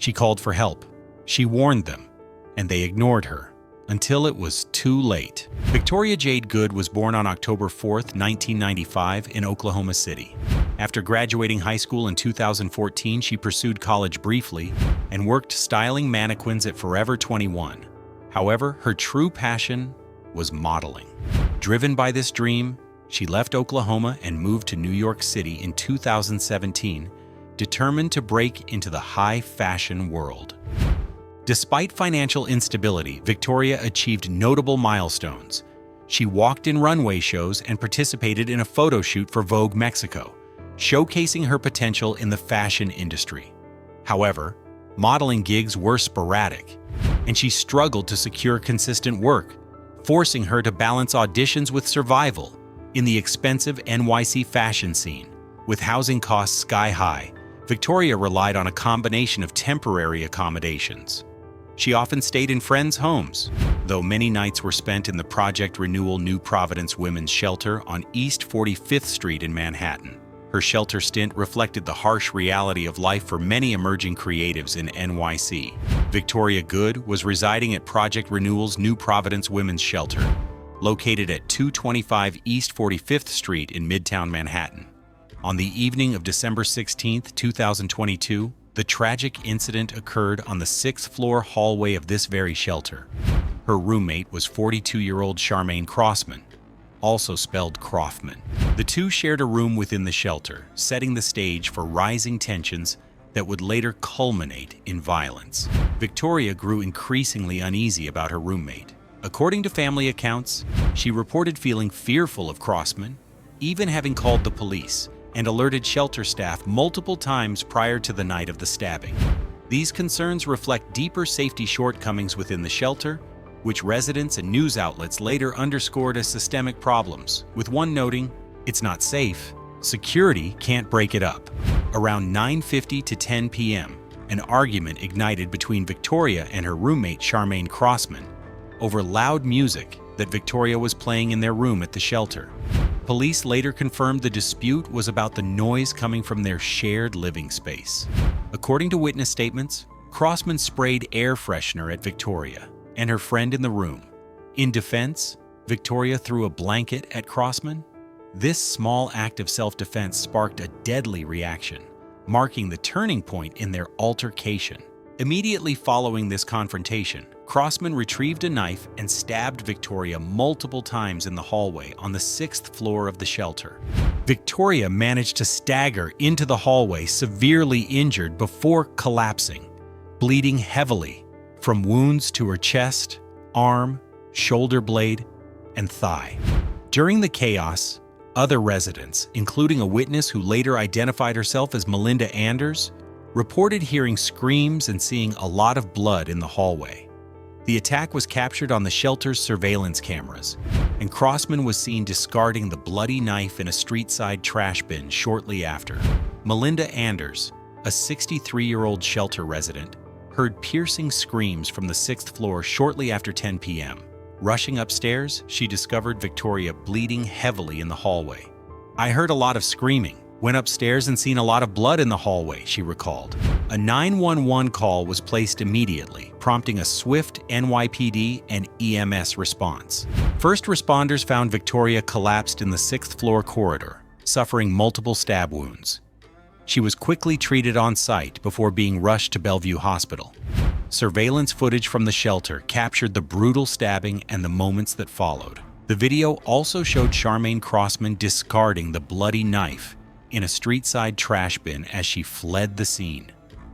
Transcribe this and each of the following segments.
She called for help. She warned them, and they ignored her until it was too late. Victoria Jade Good was born on October 4, 1995, in Oklahoma City. After graduating high school in 2014, she pursued college briefly and worked styling mannequins at Forever 21. However, her true passion was modeling. Driven by this dream, she left Oklahoma and moved to New York City in 2017, determined to break into the high fashion world. Despite financial instability, Victoria achieved notable milestones. She walked in runway shows and participated in a photo shoot for Vogue Mexico, showcasing her potential in the fashion industry. However, modeling gigs were sporadic, and she struggled to secure consistent work, forcing her to balance auditions with survival in the expensive NYC fashion scene. With housing costs sky high, Victoria relied on a combination of temporary accommodations. She often stayed in friends' homes, though many nights were spent in the Project Renewal New Providence Women's Shelter on East 45th Street in Manhattan. Her shelter stint reflected the harsh reality of life for many emerging creatives in NYC. Victoria Good was residing at Project Renewal's New Providence Women's Shelter, located at 225 East 45th Street in Midtown Manhattan. On the evening of December 16, 2022, the tragic incident occurred on the 6th-floor hallway of this very shelter. Her roommate was 42-year-old Charmaine Crossman, also spelled Croffman. The two shared a room within the shelter, setting the stage for rising tensions that would later culminate in violence. Victoria grew increasingly uneasy about her roommate. According to family accounts, she reported feeling fearful of Crossman, even having called the police and alerted shelter staff multiple times prior to the night of the stabbing. These concerns reflect deeper safety shortcomings within the shelter, which residents and news outlets later underscored as systemic problems, with one noting, "It's not safe. Security can't break it up." Around 9:50 to 10 p.m., an argument ignited between Victoria and her roommate Charmaine Crossman over loud music that Victoria was playing in their room at the shelter. Police later confirmed the dispute was about the noise coming from their shared living space. According to witness statements, Crossman sprayed air freshener at Victoria and her friend in the room. In defense, Victoria threw a blanket at Crossman. This small act of self-defense sparked a deadly reaction, marking the turning point in their altercation. Immediately following this confrontation, Crossman retrieved a knife and stabbed Victoria multiple times in the hallway on the 6th floor of the shelter. Victoria managed to stagger into the hallway severely injured before collapsing, bleeding heavily from wounds to her chest, arm, shoulder blade, and thigh. During the chaos, other residents, including a witness who later identified herself as Melinda Anders, reported hearing screams and seeing a lot of blood in the hallway. The attack was captured on the shelter's surveillance cameras, and Crossman was seen discarding the bloody knife in a street-side trash bin shortly after. Melinda Anders, a 63-year-old shelter resident, heard piercing screams from the 6th floor shortly after 10 p.m. Rushing upstairs, she discovered Victoria bleeding heavily in the hallway. "I heard a lot of screaming. Went upstairs and seen a lot of blood in the hallway," she recalled. A 911 call was placed immediately, prompting a swift NYPD and EMS response. First responders found Victoria collapsed in the 6th floor corridor, suffering multiple stab wounds. She was quickly treated on site before being rushed to Bellevue Hospital. Surveillance footage from the shelter captured the brutal stabbing and the moments that followed. The video also showed Charmaine Crossman discarding the bloody knife in a street-side trash bin as she fled the scene,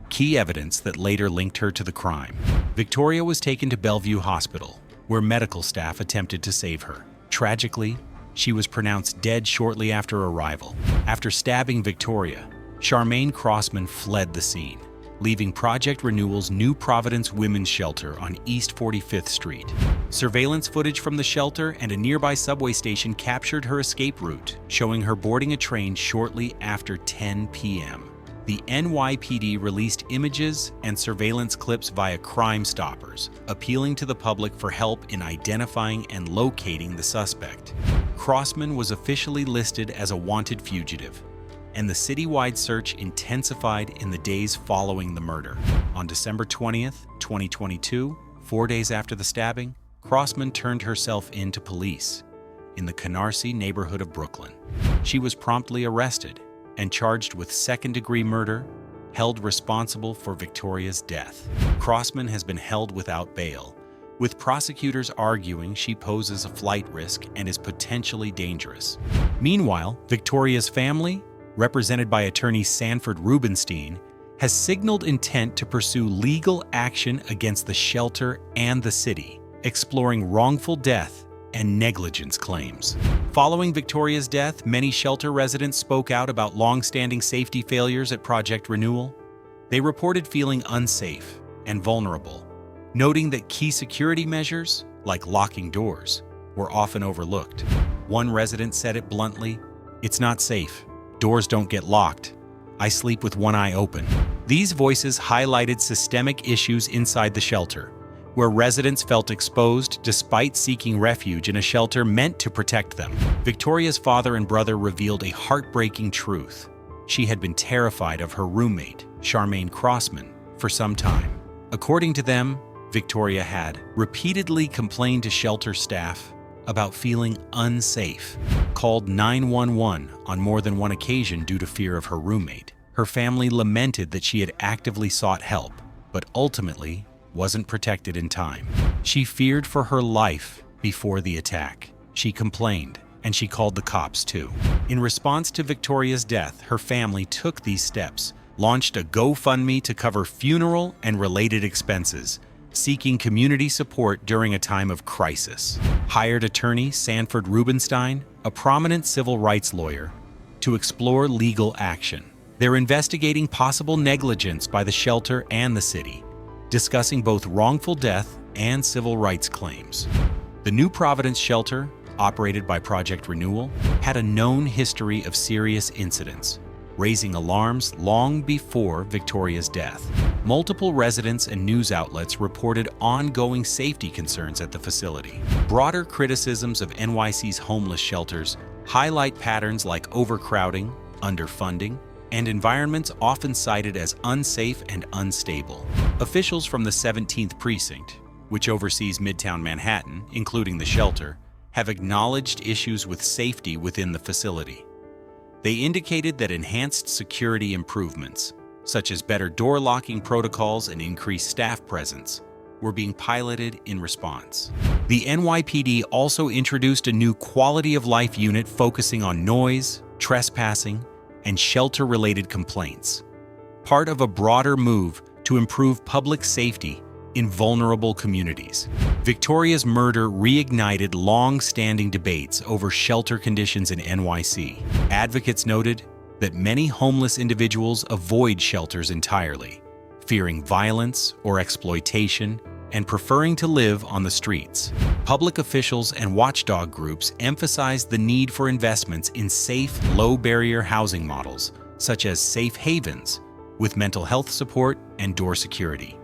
key evidence that later linked her to the crime. Victoria was taken to Bellevue Hospital, where medical staff attempted to save her. Tragically, she was pronounced dead shortly after arrival. After stabbing Victoria, Charmaine Crossman fled the scene, leaving Project Renewal's New Providence Women's Shelter on East 45th Street. Surveillance footage from the shelter and a nearby subway station captured her escape route, showing her boarding a train shortly after 10 p.m. The NYPD released images and surveillance clips via Crime Stoppers, appealing to the public for help in identifying and locating the suspect. Crossman was officially listed as a wanted fugitive, and the citywide search intensified in the days following the murder. On December 20th, 2022, 4 days after the stabbing, Crossman turned herself in to police in the Canarsie neighborhood of Brooklyn. She was promptly arrested and charged with second-degree murder, held responsible for Victoria's death. Crossman has been held without bail, with prosecutors arguing she poses a flight risk and is potentially dangerous. Meanwhile, Victoria's family, represented by attorney Sanford Rubenstein, has signaled intent to pursue legal action against the shelter and the city, exploring wrongful death and negligence claims. Following Victoria's death, many shelter residents spoke out about long-standing safety failures at Project Renewal. They reported feeling unsafe and vulnerable, noting that key security measures, like locking doors, were often overlooked. One resident said it bluntly, "It's not safe. Doors don't get locked. I sleep with one eye open." These voices highlighted systemic issues inside the shelter, where residents felt exposed despite seeking refuge in a shelter meant to protect them. Victoria's father and brother revealed a heartbreaking truth. She had been terrified of her roommate, Charmaine Crossman, for some time. According to them, Victoria had repeatedly complained to shelter staff about feeling unsafe, called 911 on more than one occasion due to fear of her roommate. Her family lamented that she had actively sought help, but ultimately wasn't protected in time. She feared for her life before the attack. She complained, and she called the cops too. In response to Victoria's death, her family took these steps, launched a GoFundMe to cover funeral and related expenses, seeking community support during a time of crisis. Hired attorney Sanford Rubenstein, a prominent civil rights lawyer, to explore legal action. They're investigating possible negligence by the shelter and the city, discussing both wrongful death and civil rights claims. The New Providence shelter, operated by Project Renewal, had a known history of serious incidents, raising alarms long before Victoria's death. Multiple residents and news outlets reported ongoing safety concerns at the facility. Broader criticisms of NYC's homeless shelters highlight patterns like overcrowding, underfunding, and environments often cited as unsafe and unstable. Officials from the 17th Precinct, which oversees Midtown Manhattan, including the shelter, have acknowledged issues with safety within the facility. They indicated that enhanced security improvements, such as better door locking protocols and increased staff presence, were being piloted in response. The NYPD also introduced a new quality of life unit focusing on noise, trespassing, and shelter-related complaints, part of a broader move to improve public safety in vulnerable communities. Victoria's murder reignited long-standing debates over shelter conditions in NYC. Advocates noted that many homeless individuals avoid shelters entirely, fearing violence or exploitation and preferring to live on the streets. Public officials and watchdog groups emphasized the need for investments in safe, low-barrier housing models, such as safe havens, with mental health support and door security,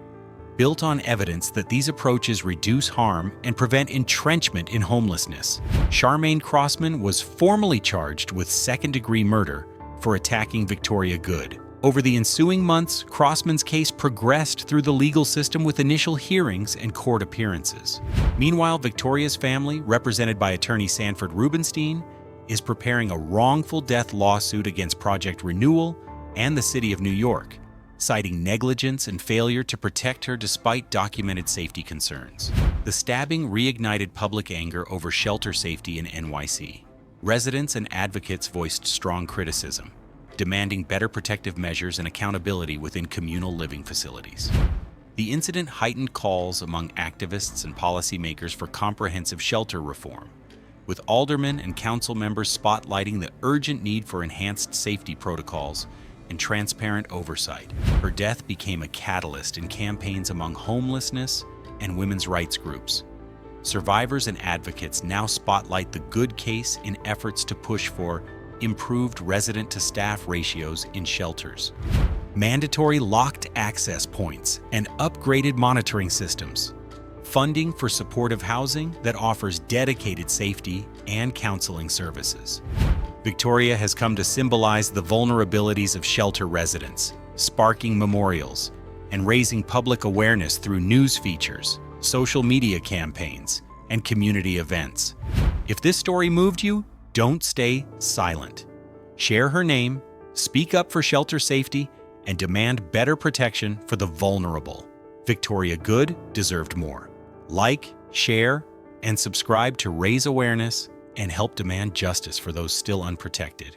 built on evidence that these approaches reduce harm and prevent entrenchment in homelessness. Charmaine Crossman was formally charged with second-degree murder for attacking Victoria Good. Over the ensuing months, Crossman's case progressed through the legal system with initial hearings and court appearances. Meanwhile, Victoria's family, represented by attorney Sanford Rubenstein, is preparing a wrongful death lawsuit against Project Renewal and the City of New York, citing negligence and failure to protect her despite documented safety concerns. The stabbing reignited public anger over shelter safety in NYC. Residents and advocates voiced strong criticism, demanding better protective measures and accountability within communal living facilities. The incident heightened calls among activists and policymakers for comprehensive shelter reform, with aldermen and council members spotlighting the urgent need for enhanced safety protocols and transparent oversight. Her death became a catalyst in campaigns among homelessness and women's rights groups. Survivors and advocates now spotlight the good case in efforts to push for improved resident-to-staff ratios in shelters, mandatory locked access points, and upgraded monitoring systems, funding for supportive housing that offers dedicated safety and counseling services. Victoria has come to symbolize the vulnerabilities of shelter residents, sparking memorials, and raising public awareness through news features, social media campaigns, and community events. If this story moved you, don't stay silent. Share her name, speak up for shelter safety, and demand better protection for the vulnerable. Victoria Good deserved more. Like, share, and subscribe to raise awareness and help demand justice for those still unprotected.